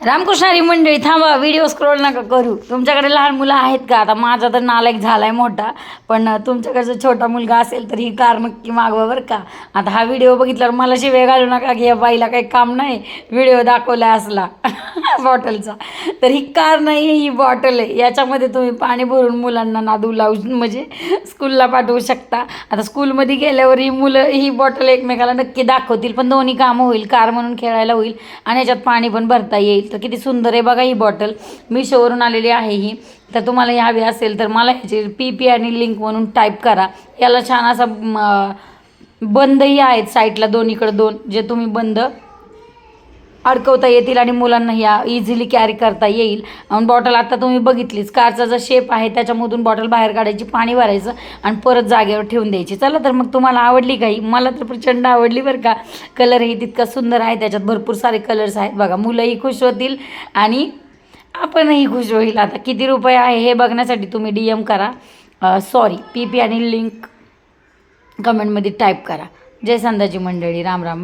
रामकृष्णारी मंडळी थांबा, video scroll नका करू. तुमच्याकडे लहान मुलं आहेत का? आता माझा तर नालायक झालाय मोठा, पण तुमच्याकडचा छोटा मुलगा असेल तर ही कार नक्की मागवा बरं का. आता हा व्हिडिओ बघितल्यावर मला शिव्या घालू नका की या बाईला काही काम नाही, व्हिडिओ दाखवला असला बॉटलचा. तर ही कार नाही आहे, ही बॉटल आहे. याच्यामध्ये तुम्ही पाणी भरून मुलांना नादू लावू म्हणजे स्कूलला पाठवू शकता. आता स्कूलमध्ये गेल्यावर ही मुलं ही बॉटल एकमेकाला नक्की दाखवतील, पण दोन्ही कामं होईल, कार म्हणून खेळायला होईल आणि याच्यात पाणी पण भरता येईल. तर किती सुंदर आहे बघा ही बॉटल, मिशोवरून आलेली आहे ही. तर तुम्हाला ही हवी असेल तर मला ह्याची PP आणि लिंक म्हणून टाईप करा. याला छान असा बंदही आहेत साईडला, दोन्हीकडे दोन, जे तुम्ही बंद अडकवता येतील आणि मुलांना या इझिली कॅरी करता येईल. आणि बॉटल आता तुम्ही बघितलीच, कारचा जो शेप आहे त्याच्यामधून बॉटल बाहेर काढायची, पाणी भरायचं आणि परत जागेवर ठेवून द्यायची. चला तर मग तुम्हाला आवडली काही? मला तर प्रचंड आवडली बरं का. कलरही तितका सुंदर आहे, त्याच्यात भरपूर सारे कलर्स आहेत बघा. मुलंही खुश होतील आणि आपणही खुश होईल. आता किती रुपये आहे हे बघण्यासाठी तुम्ही DM करा, PP आणि लिंक कमेंटमध्ये टाईप करा. जय संदाजी मंडळी, राम राम.